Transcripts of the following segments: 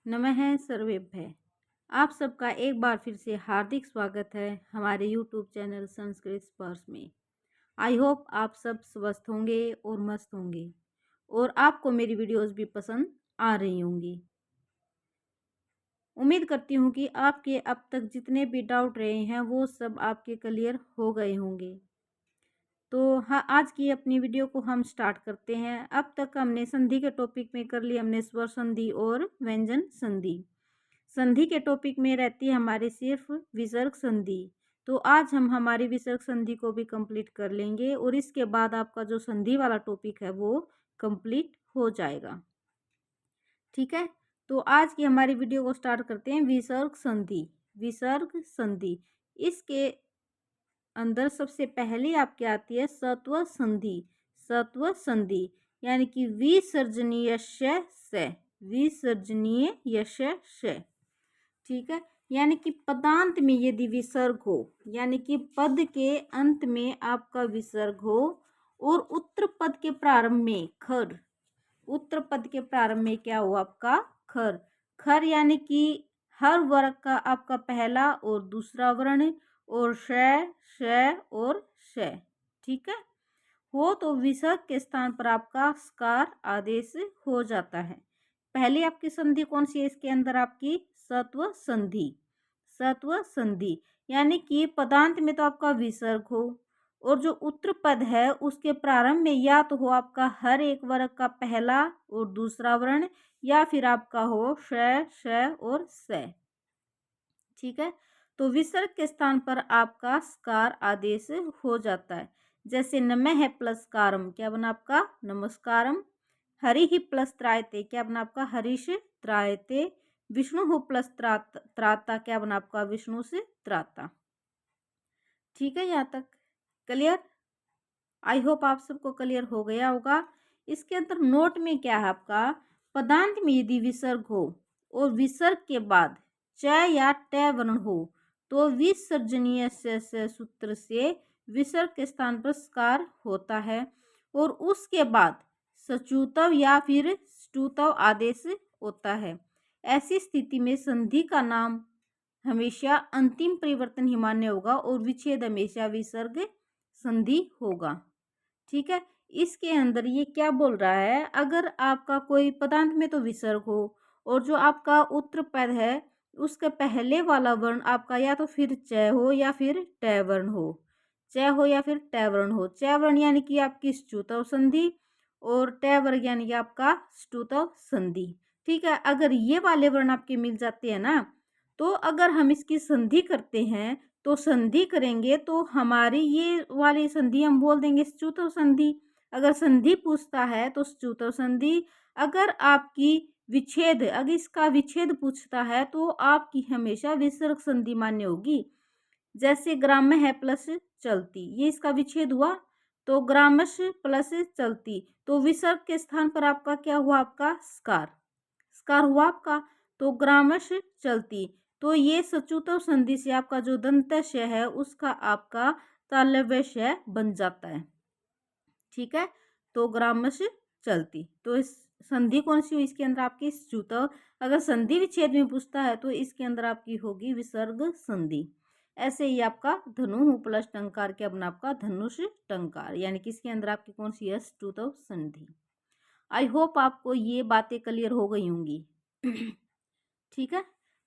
नमः सर्वेभ्यः। आप सबका एक बार फिर से हार्दिक स्वागत है हमारे यूट्यूब चैनल संस्कृत स्पर्श में। आई होप आप सब स्वस्थ होंगे और मस्त होंगे और आपको मेरी वीडियोस भी पसंद आ रही होंगी। उम्मीद करती हूँ कि आपके अब तक जितने भी डाउट रहे हैं वो सब आपके क्लियर हो गए होंगे। तो हाँ, आज की अपनी वीडियो को हम स्टार्ट करते हैं। अब तक हमने संधि के टॉपिक में कर लिया हमने स्वर संधि और व्यंजन संधि। संधि के टॉपिक में रहती है हमारे सिर्फ विसर्ग संधि। तो आज हम हमारी विसर्ग संधि को भी कंप्लीट कर लेंगे और इसके बाद आपका जो संधि वाला टॉपिक है वो कंप्लीट हो जाएगा। ठीक है, तो आज की हमारी वीडियो को स्टार्ट करते हैं। विसर्ग संधि। विसर्ग संधि, इसके अंदर सबसे पहले आपके आती है सत्व संधि। सत्व संधि यानी कि विसर्जनीय से, विसर्जनीय से। ठीक है, यानी कि पदांत में यदि विसर्ग हो, यानी कि पद के अंत में आपका विसर्ग हो और उत्तर पद के प्रारंभ में खर, उत्तर पद के प्रारंभ में क्या हो आपका खर। खर यानी कि हर वर्ग का आपका पहला और दूसरा वर्ण और श और श। ठीक है, हो तो विसर्ग के स्थान पर आपका स्कार आदेश हो जाता है। पहले आपकी संधि कौन सी है इसके अंदर? आपकी सत्व संधि। सत्व संधि यानी कि पदांत में तो आपका विसर्ग हो और जो उत्तर पद है उसके प्रारंभ में या तो हो आपका हर एक वर्ग का पहला और दूसरा वर्ण या फिर आपका हो श और स। ठीक है, तो विसर्ग के स्थान पर आपका स्कार आदेश हो जाता है। जैसे नमः प्लस कारम क्या बना आपका नमस्कारम। हरि ही प्लस त्रायते क्या बना आपका हरीश त्रायते। विष्णु हो प्लस त्राता क्या बना आपका विष्णु से त्राता। ठीक है, यहाँ तक क्लियर? आई होप आप सबको क्लियर हो गया होगा। इसके अंदर नोट में क्या है आपका, पदांत में यदि विसर्ग हो और विसर्ग के बाद च या ट वर्ण हो तो विसर्जनीय से सूत्र से विसर्ग के स्थान पर स्कार होता है और उसके बाद सचुतव या फिर स्टुतव आदेश होता है। ऐसी स्थिति में संधि का नाम हमेशा अंतिम परिवर्तन ही मान्य होगा और विच्छेद हमेशा विसर्ग संधि होगा। ठीक है, इसके अंदर ये क्या बोल रहा है, अगर आपका कोई पदांत में तो विसर्ग हो और जो आपका उत्तर पद है उसके पहले वाला वर्ण आपका या तो फिर च हो या फिर ट वर्ण हो, च हो या फिर ट वर्ण हो। च वर्ण यानी कि आपकी ष्टुतव संधि और ट वर्ण यानी कि आपका ष्टुतव संधि। ठीक है, अगर ये वाले वर्ण आपके मिल जाते हैं ना, तो अगर हम इसकी संधि करते हैं तो संधि करेंगे तो हमारी ये वाली संधि हम बोल देंगे च्युतव संधि। अगर संधि पूछता है तो च्युतव संधि। अगर आपकी विच्छेद, अगर इसका विच्छेद पूछता है तो आपकी हमेशा विसर्ग संधि मान्य होगी। जैसे ग्राम्य है प्लस चलती, ये इसका विच्छेद हुआ तो ग्रामश प्लस चलती, तो विसर्ग के स्थान पर आपका क्या हुआ, आपका स्कार, स्कार हुआ आपका, तो ग्रामश चलती। तो ये सचुतव संधि से आपका जो दंतश है उसका आपका तालव्य श बन जाता है। ठीक है, तो ग्रामश चलती, तो इस संधि कौन सी हुई इसके अंदर आपकी च्युतव। अगर संधि विच्छेद में पूछता है तो इसके अंदर आपकी होगी विसर्ग संधि। ऐसे ही आपका धनु प्लस टंकार क्या बना आपका धनुष टंकार, यानी कि इसके अंदर आपकी कौन सी है च्युतव संधि। आई होप आपको ये बातें क्लियर हो गई होंगी। ठीक है,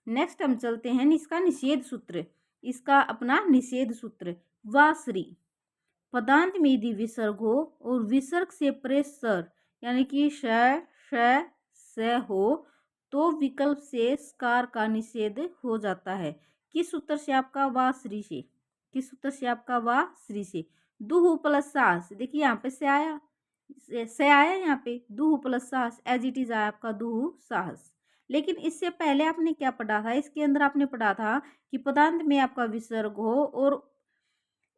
नेक्स्ट हम चलते हैं इसका निषेध सूत्र। इसका अपना निषेध सूत्र, वाश्री पदांत में यदि विसर्ग हो और विसर्ग से परे स्वर यानी कि श से हो तो विकल्प से स्कार का निषेध हो जाता है। किस सूत्र से आपका वाश्री से, किस सूत्र से आपका वाश्री से। दुहु प्लस सास, देखिए यहाँ पे से आया, से आया यहाँ पे दुहु प्लस साहस एज इट इज आया आपका दुहु साहस। लेकिन इससे पहले आपने क्या पढ़ा था, इसके अंदर आपने पढ़ा था कि पदांत में आपका विसर्ग हो और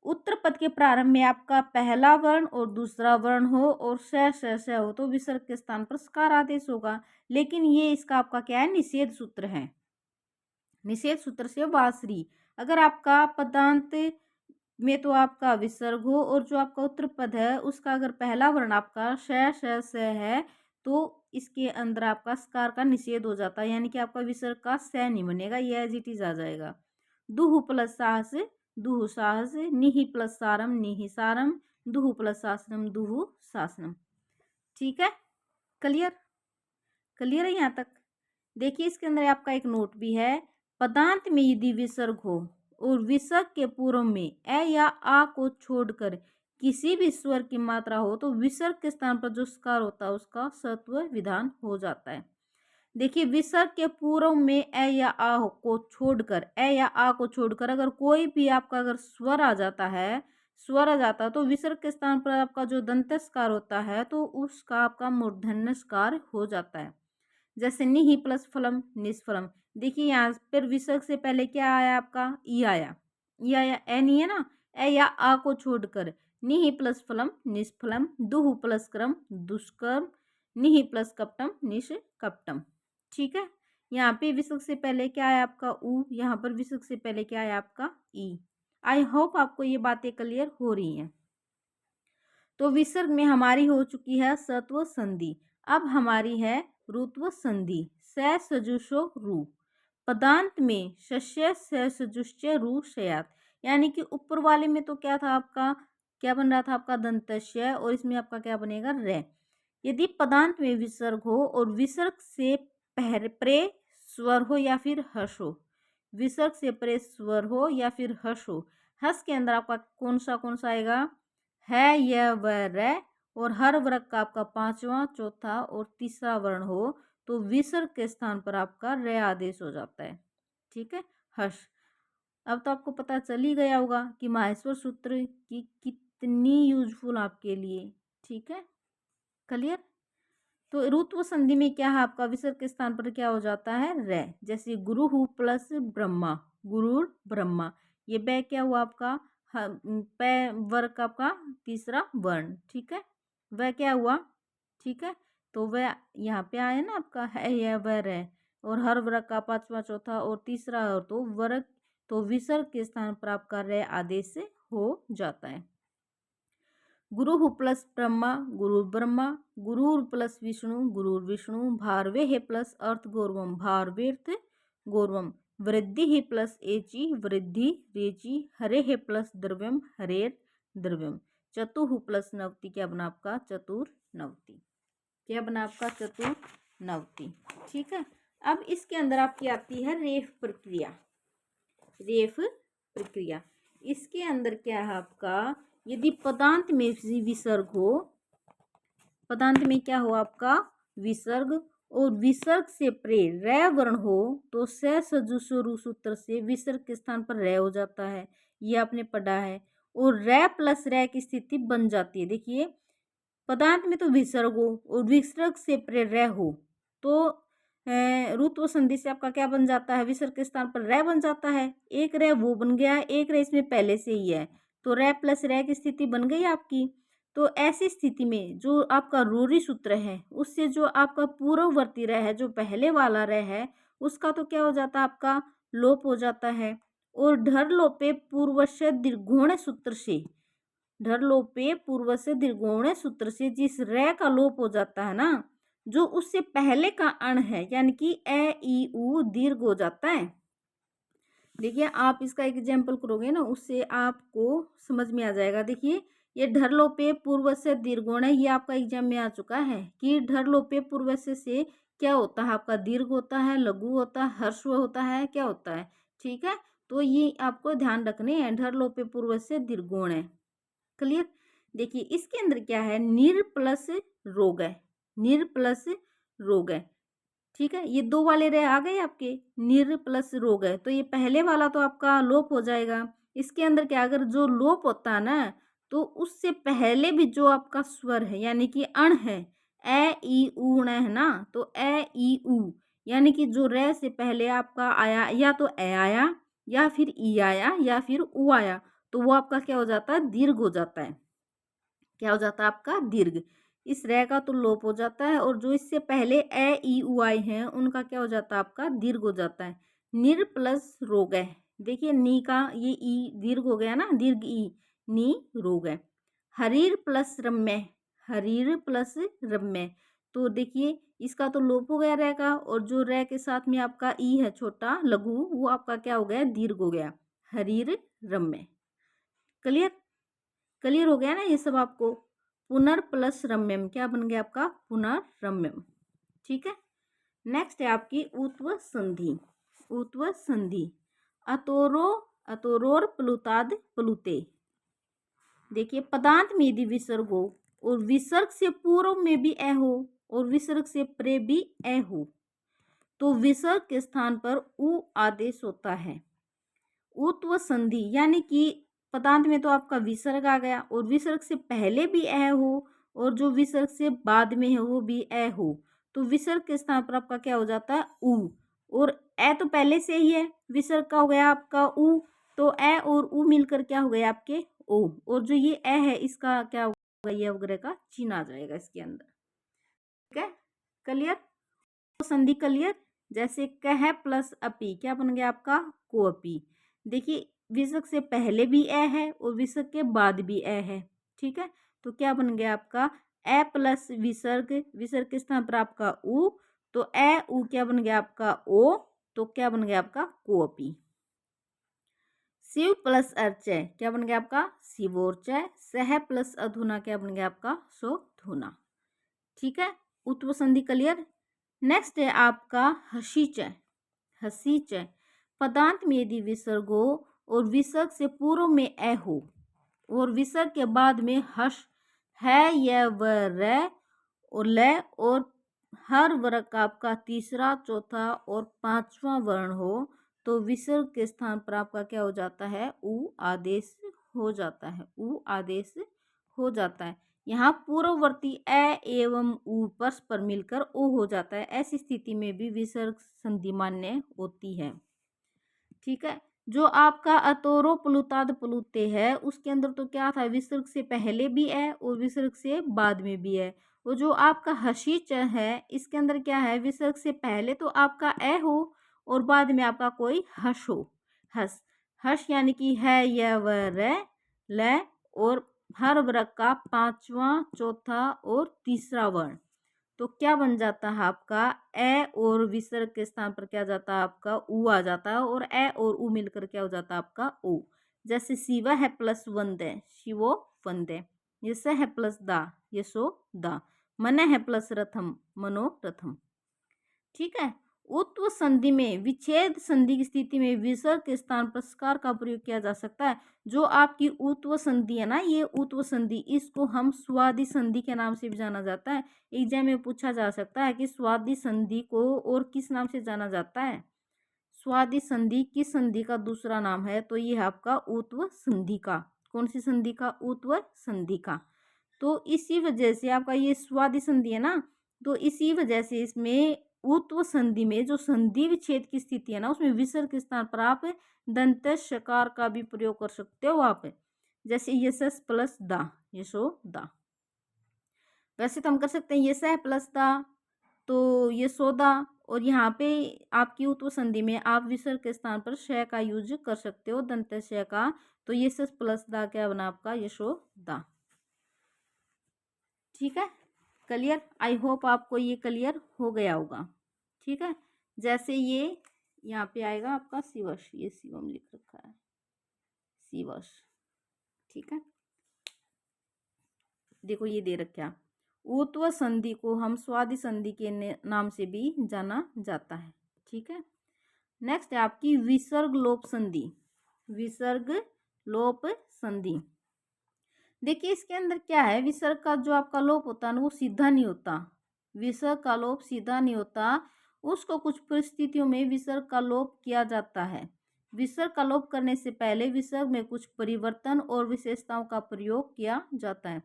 उत्तर पद के प्रारंभ में आपका पहला वर्ण और दूसरा वर्ण हो और श हो तो विसर्ग के स्थान पर स्कार आदेश होगा। लेकिन ये इसका आपका क्या है, निषेध सूत्र है। निषेध सूत्र से वाश्री, अगर आपका पदांत में तो आपका विसर्ग हो और जो आपका उत्तर पद है उसका अगर पहला वर्ण आपका श है तो इसके अंदर आपका स्कार का निषेध हो जाता है, यानी कि आपका विसर्ग का स नहीं बनेगा, ये एज इट इज आ जाएगा। दुहु प्लस साहस दुहु साहस, निहि प्लस सारम निहि सारम, दुहु प्लस शासनम दुहु शासनम। ठीक है, क्लियर? क्लियर है यहाँ तक? देखिए इसके अंदर आपका एक नोट भी है। पदांत में यदि विसर्ग हो और विसर्ग के पूर्व में ए या आ को छोड़कर किसी भी स्वर की मात्रा हो तो विसर्ग के स्थान पर जो स्कार होता है उसका सत्व विधान हो जाता है। देखिए विसर्ग के पूर्व में ए या आ को छोड़कर, ए या आ को छोड़कर अगर कोई भी आपका अगर स्वर आ जाता है, तो विसर्ग के स्थान पर आपका जो दंत्यस्कार होता है तो उसका आपका मूर्धन्यस्कार हो जाता है। जैसे निहि प्लस फलम निष्फलम। देखिए यहाँ पर विसर्ग से पहले क्या आया आपका? ई आया, ई आया, ए नहीं है ना, ए या आ को छोड़कर निहि प्लस फलम निष्फलम, दुहु प्लस क्रम दुष्कर्म, निहि प्लस कपटम निष्कपटम। ठीक है, यहाँ पे विसर्ग से पहले क्या आया आपका? ऊ, यहाँ पर विसर्ग से पहले क्या आया आपका? ई। आई होप आपको ये बातें क्लियर हो रही हैं। तो विसर्ग में हमारी हो चुकी है सत्व संधि। अब हमारी है रुत्व संधि। स सजुषो रु। पदांत में शस्य स सजुष्य रु शयात, यानी कि ऊपर वाले में तो क्या था आपका? क्या बन रहा था आपका? दंतस्य, और इसमें आपका क्या बनेगा? रे। यदि पदांत में विसर्ग हो और विसर्ग से परे स्वर हो या फिर हर्ष हो, विसर्ग से परे स्वर हो या फिर हर्ष हो, हर्ष के अंदर आपका कौन सा आएगा? है, यह, वह, रे, और हर वर्ग का आपका पांचवा, चौथा और तीसरा वर्ण हो तो विसर्ग के स्थान पर आपका रे आदेश हो जाता है। ठीक है, हर्ष। अब तो आपको पता चल ही गया होगा कि माहेश्वर सूत्र की कितनी यूजफुल आपके लिए। ठीक है, क्लियर? तो रुत्व संधि में क्या है आपका? विसर्ग के स्थान पर क्या हो जाता है? रे। जैसे गुरु हु प्लस ब्रह्मा, गुरुर ब्रह्मा, ये बै क्या हुआ आपका? पै वर्ग का आपका तीसरा वर्ण। ठीक है, वह क्या हुआ? ठीक है, तो वह यहाँ पे आया ना आपका है या वह रे, और हर वर्ग का पांचवा, चौथा और तीसरा हो तो वर्ग, तो विसर्ग के स्थान पर आपका रे आदेश से हो जाता है। गुरु प्लस ब्रह्मा, गुरु ब्रह्मा, गुरुर प्लस विष्णु, गुरुर विष्णु, भारवे है प्लस अर्थ गौरवम, भारवेर्थ गौरवम, वृद्धि ही प्लस एची, वृद्धि रेची, हरे है प्लस द्रव्यम, हरेर द्रव्यम, चतुः प्लस नवति, क्या बना आपका? चतुर नवति। क्या बना आपका? चतुर नवति। ठीक है, अब इसके अंदर आपकी आती है रेफ प्रक्रिया। रेफ प्रक्रिया, इसके अंदर क्या है आपका? यदि पदांत में विसर्ग हो, पदांत में क्या हो आपका? विसर्ग, और विसर्ग से प्रे रै वर्ण हो तो स सजुषो रु सूत्र से विसर्ग के स्थान पर रै हो जाता है, ये आपने पढ़ा है, और रै प्लस रै की स्थिति बन जाती है। देखिए पदांत में तो विसर्ग हो और विसर्ग से प्रे रै हो तो रुत्व संधि से आपका क्या बन जाता है? विसर्ग के स्थान पर रै बन जाता है। एक रै वो बन गया, एक रै इसमें पहले से ही है, तो रै प्लस रै की स्थिति बन गई आपकी। तो ऐसी स्थिति में जो आपका रूढ़ि सूत्र है उससे जो आपका पूर्ववर्ती रै है, जो पहले वाला रै है, उसका तो क्या हो जाता है आपका? लोप हो जाता है। और ढर लोपे पूर्वस्य दीर्घोण सूत्र से, ढर लोपे पूर्वस्य दीर्घोण सूत्र से जिस रै का लोप हो जाता है ना, जो उससे पहले का अण है, यानी कि ए ई उ दीर्घ हो जाता है। देखिए आप इसका एग्जाम्पल करोगे ना, उससे आपको समझ में आ जाएगा। देखिए ये ढर लोपे पूर्वस्य दीर्घोण है, ये आपका एग्जाम में आ चुका है कि ढर लोपे पूर्वस्य से क्या होता है आपका? दीर्घ होता है, लघु होता है, ह्रस्व होता है, क्या होता है? ठीक है, तो ये आपको ध्यान रखने हैं, ढर लोपे पूर्वस्य दीर्घोण है। क्लियर? देखिए इसके अंदर क्या है? निर प्लस रोग है, निर प्लस रोग है। ठीक है, ये दो वाले रे आ गए आपके, निर प्लस रोग है, तो ये पहले वाला तो आपका लोप हो जाएगा। इसके अंदर क्या, अगर जो लोप होता है ना तो उससे पहले भी जो आपका स्वर है यानी कि अण है, ए ई उ है ना, तो ए ई उ यानी कि जो रे से पहले आपका आया, या तो ए आया या फिर ई आया या फिर उ आया, तो वो आपका क्या हो जाता है? दीर्घ हो जाता है। क्या हो जाता है आपका? दीर्घ। इस रै का तो लोप हो जाता है, और जो इससे पहले ए ई उ आई हैं उनका क्या हो जाता है आपका? दीर्घ हो जाता है। निर प्लस रोग है, देखिए नी का ये ई दीर्घ हो गया ना, दीर्घ ई, नी रोग है। हरीर प्लस रम्य, हरीर प्लस रम्य, तो देखिए इसका तो लोप हो गया रे का, और जो रे के साथ में आपका ई है छोटा लघु, वो आपका क्या हो गया, दीर्घ हो गया, हरीर रम्य। क्लियर, क्लियर हो गया ना ये सब आपको। पुनर प्लस रम्यम क्या बन गया आपका, पुनर्रम्यम। ठीक है, नेक्स्ट है आपकी उत्व संधि। उत्व संधि, अतोरो अतोरोर प्लुताद प्लुते। देखिए पदांत में यदि विसर्ग हो और विसर्ग से पूर्व में भी ए हो और विसर्ग से परे भी ए हो, तो विसर्ग के स्थान पर उ आदेश होता है। उत्व संधि यानी कि पदांत में तो आपका विसर्ग आ गया और विसर्ग से पहले भी ए हो और जो विसर्ग से बाद में है वो भी ए हो, तो विसर्ग के स्थान पर आपका क्या हो जाता है, उ। और ए तो पहले से ही है, विसर्ग का हो गया आपका उ, तो ए और उ मिलकर क्या हो गया आपके ओ, और जो ये ए है इसका क्या होगा, ये वगैरह का चिन्ह आ जाएगा इसके अंदर। ठीक है, क्लियर, संधि क्लियर। जैसे कह प्लस अपी क्या बन गया आपका, कोअपी। देखिए विसर्ग से पहले भी ए है और विसर्ग के बाद भी ए है। ठीक है, तो क्या बन गया आपका, ए प्लस विसर्ग, विसर्ग के स्थान पर आपका उ, तो ए उ क्या बन गया आपका ओ, तो क्या बन गया आपका कोअपी। शिव प्लस अर्चय क्या बन गया आपका, शिवोर्चय। सह प्लस अधुना क्या बन गया आपका, सोधुना। ठीक है, उत्व संधि क्लियर। नेक्स्ट है आपका हसीचय। हसीचय, पदांत में यदि विसर्ग हो और विसर्ग से पूर्व में ए हो और विसर्ग के बाद में हस है या व रे और ल और हर वर्ग का आपका तीसरा चौथा और पांचवा वर्ण हो, तो विसर्ग के स्थान पर आपका क्या हो जाता है, उ आदेश हो जाता है, उ आदेश हो जाता है। यहाँ पूर्ववर्ती ए एवं उ परस्पर मिलकर ओ हो जाता है, ऐसी स्थिति में भी विसर्ग संधि मान्य होती है। ठीक है, जो आपका अतोरो प्लुताद प्लुते है उसके अंदर तो क्या था, विसर्ग से पहले भी है और विसर्ग से बाद में भी है। और जो आपका हसीच है इसके अंदर क्या है, विसर्ग से पहले तो आपका ए हो और बाद में आपका कोई हस हो, हस। हस यानी कि है या व रे ल और हर वर्ग का पांचवा चौथा और तीसरा वर्ण, तो क्या बन जाता है आपका, ए और विसर्ग के स्थान पर क्या जाता है आपका उ आ जाता है, और ए और उ मिलकर क्या हो जाता है आपका ओ। जैसे शिव है प्लस वंदे, शिवो वंदे। यश है प्लस दा, यशो दा। मन है प्लस रथम, मनो रथम। ठीक है, उत्व संधि में विच्छेद संधि की स्थिति में विसर्ग के स्थान पर सकार का प्रयोग किया जा सकता है। जो आपकी उत्व संधि है ना, ये उत्व संधि, इसको हम स्वादि संधि के नाम से भी जाना जाता है। एग्जाम में पूछा जा सकता है कि स्वादि संधि को और किस नाम से जाना जाता है। स्वादि संधि किस संधि का दूसरा नाम है, तो ये है आपका उत्व संधि का। कौन सी संधि का, उत्व संधि का। तो इसी वजह से आपका ये स्वादि संधि है ना, तो इसी वजह से इसमें उत्व संधि में जो संधि विच्छेद की स्थिति है ना, उसमें विसर्ग के स्थान पर आप दंत शकार का भी प्रयोग कर सकते हो आप। जैसे यशस प्लस दा, यशो दा। वैसे तो हम कर सकते हैं यश प्लस दा, तो यशोदा, और यहाँ पे आपकी उत्व संधि में आप विसर्ग के स्थान पर श का यूज कर सकते हो, दंत श का। तो यशस प्लस दा क्या बना आपका, यशोदा। ठीक है, क्लियर। आई होप आपको ये क्लियर हो गया होगा। ठीक है, जैसे ये यहाँ पे आएगा आपका शिवश, ये शिवम लिख रखा है, शिवश। ठीक है, देखो ये दे रखा, उत्व संधि को हम स्वादि संधि के नाम से भी जाना जाता है। ठीक है, नेक्स्ट है आपकी विसर्ग लोप संधि। विसर्ग लोप संधि, देखिए इसके अंदर क्या है, विसर्ग का जो आपका लोप होता है ना वो सीधा नहीं होता। विसर्ग का लोप सीधा नहीं होता, उसको कुछ परिस्थितियों में विसर्ग का लोप किया जाता है। विसर्ग का लोप करने से पहले विसर्ग में कुछ परिवर्तन और विशेषताओं का प्रयोग किया जाता है।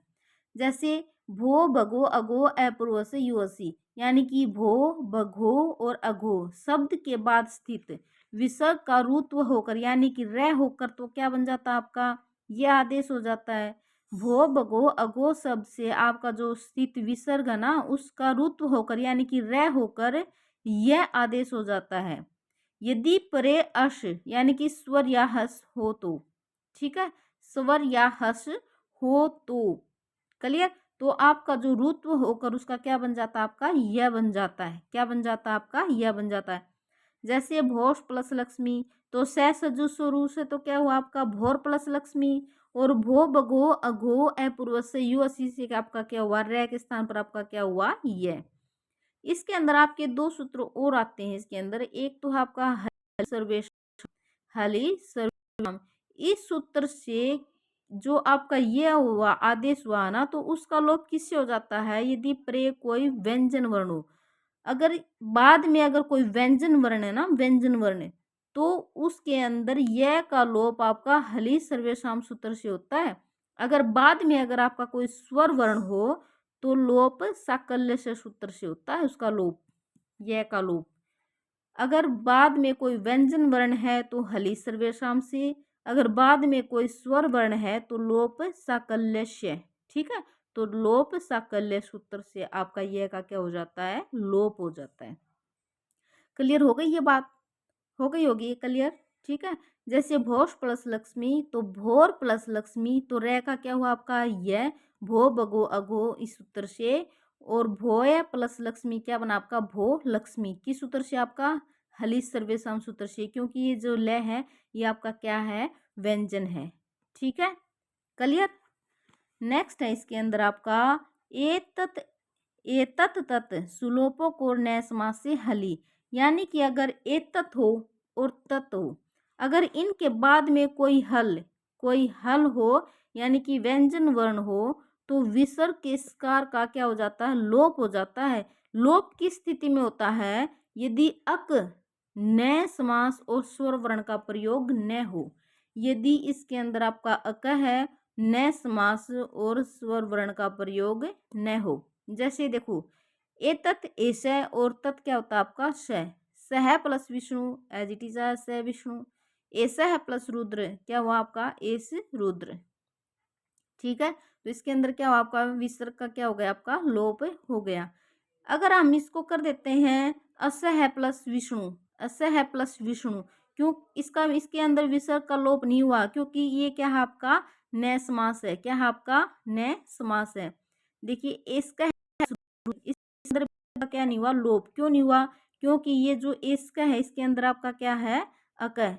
जैसे भो भगो अगो अपूर्व से युवसी, यानी कि भो भगो और अघो शब्द के बाद स्थित विसर्ग का रुत्व होकर यानी कि रे होकर तो क्या बन जाता है आपका, यह आदेश हो जाता है। भो भगो अगो शब्द से आपका जो स्थित विसर्ग है ना, उसका रुत्व होकर यानी कि रे होकर यह आदेश हो जाता है। यदि परे अश यानी कि स्वर या हस हो तो, ठीक है, स्वर या हस हो तो, क्लियर। तो आपका जो रुत्व होकर उसका क्या बन जाता है, आपका य बन जाता है। क्या बन जाता है, आपका य बन जाता है। जैसे भोष प्लस लक्ष्मी, तो से सजु स्वरू से तो क्या हुआ आपका भोर प्लस लक्ष्मी, और भो बघो अघो अपूर्व से यु असी से आपका क्या हुआ, रे के स्थान पर आपका क्या हुआ, ये। इसके अंदर आपके दो सूत्र और आते हैं इसके अंदर। एक तो आपका हलि सर्वेशम, हलि सर्वेशम, इस सूत्र से जो आपका ये हुआ आदेश हुआ ना, तो उसका लोप किससे हो जाता है, यदि प्रे कोई व्यंजन वर्ण हो। अगर बाद में अगर कोई व्यंजन वर्ण है ना, व्यंजन वर्ण, तो उसके अंदर यह का लोप आपका हलि सर्वेशम सूत्र से होता है। अगर बाद में अगर आपका कोई स्वर वर्ण हो तो लोप साकल्य से सूत्र से होता है, उसका लोप, यह का लोप। अगर बाद में कोई व्यंजन वर्ण है तो हलि सर्वेशम से, अगर बाद में कोई स्वर वर्ण है तो लोप साकल्य से। ठीक है, तो लोप साकल्य सूत्र से आपका यह का क्या हो जाता है, लोप हो जाता है। क्लियर हो गई ये बात, हो गई होगी ये क्लियर। ठीक है, जैसे भोष प्लस लक्ष्मी, तो भोर प्लस लक्ष्मी, तो रे का क्या हुआ आपका यह, भो बगो अगो इस सूत्र से, और भोय प्लस लक्ष्मी क्या बना आपका भो लक्ष्मी, किस सूत्र से आपका हलि सर्वेशम सूत्र से, क्योंकि ये जो लय है ये आपका क्या है, व्यंजन है। ठीक है, क्लियर। नेक्स्ट है इसके अंदर आपका एतत, एतत तत् सुलोपो को नए समास से हलि, यानी कि अगर एतत हो और तत् हो, अगर इनके बाद में कोई हल हो, यानी कि व्यंजन वर्ण हो, तो विसर्ग के स्कार का क्या हो जाता है, लोप हो जाता है। लोप किस स्थिति में होता है, यदि अक नए समास और स्वर वर्ण का प्रयोग न हो। यदि इसके अंदर आपका अक है, नए समास और स्वर वर्ण का प्रयोग न हो। जैसे देखो एतत् ऐसे, और तत् क्या होता है आपका सह plus Vishnu, as it is स विष्णु, ऐसा है प्लस रुद्र, क्या हुआ आपका एस रुद्र। ठीक है, तो इसके अंदर क्या हुआ आपका विसर्ग का क्या हो गया, आपका लोप हो गया। अगर हम इसको कर देते हैं असह प्लस विष्णु, असह प्लस विष्णु, क्यों इसका इसके अंदर विसर्ग का लोप नहीं हुआ, क्योंकि ये क्या है आपका नए समास है। क्या है आपका नए समास है। देखिए इसका इस अंदर क्या नहीं हुआ, लोप क्यों नहीं हुआ, क्योंकि ये जो इसका है इसके अंदर आपका क्या है, अकह,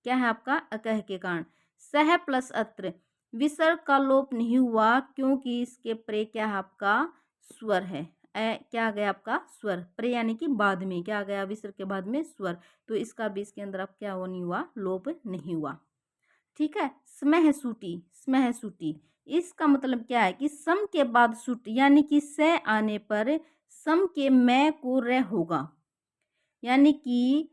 क्या है आपका अकह के कारण। सह प्लस अत्र, विसर्ग का लोप नहीं हुआ, क्योंकि इसके प्रे क्या है आपका स्वर है। क्या आ गया आपका स्वर, प्रे यानी कि बाद में क्या आ गया, विसर्ग के बाद में स्वर, तो इसका भी इसके अंदर आप क्या वो नहीं हुआ, लोप नहीं हुआ। ठीक है, स्मह सूटी, स्मह सूटी, इसका मतलब क्या है कि सम के बाद सुट, यानी कि से आने पर सम के मैं को रे होगा, यानी कि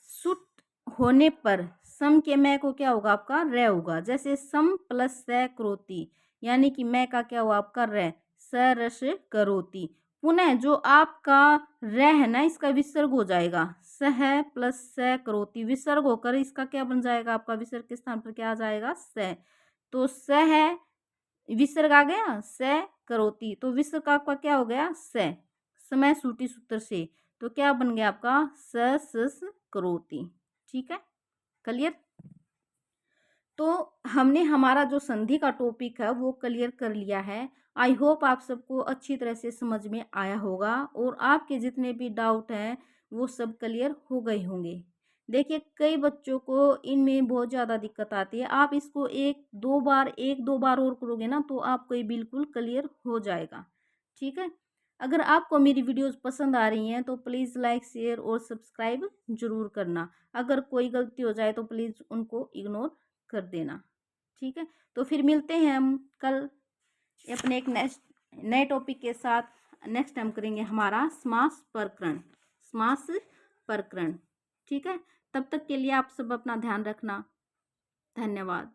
सुट होने पर सम के मैं को क्या होगा, आपका रे होगा। जैसे सम प्लस से करोती, यानी कि मैं का क्या हुआ आपका रे, सरस करोती। पुनः जो आपका रे है ना, इसका विसर्ग हो जाएगा, सह प्लस से करोती, विसर्ग होकर इसका क्या बन जाएगा, आपका विसर्ग के स्थान पर क्या आ जाएगा, से। तो सह विसर्ग आ गया, से करोती, तो विसर्ग का आपका क्या हो गया, से, समय सूटी सूत्र से, तो क्या बन गया आपका स करोती। ठीक है, क्लियर। तो हमने हमारा जो संधि का टॉपिक है वो क्लियर कर लिया है। आई होप आप सबको अच्छी तरह से समझ में आया होगा, और आपके जितने भी डाउट हैं वो सब क्लियर हो गए होंगे। देखिए कई बच्चों को इनमें बहुत ज़्यादा दिक्कत आती है, आप इसको एक दो बार और करोगे ना तो आपको ये बिल्कुल क्लियर हो जाएगा। ठीक है, अगर आपको मेरी वीडियोस पसंद आ रही हैं तो प्लीज़ लाइक शेयर और सब्सक्राइब जरूर करना। अगर कोई गलती हो जाए तो प्लीज़ उनको इग्नोर कर देना। ठीक है, तो फिर मिलते हैं हम कल अपने एक नेक्स्ट नए टॉपिक के साथ। नेक्स्ट हम करेंगे हमारा समास प्रकरण, समास प्रकरण। ठीक है, तब तक के लिए आप सब अपना ध्यान रखना। धन्यवाद।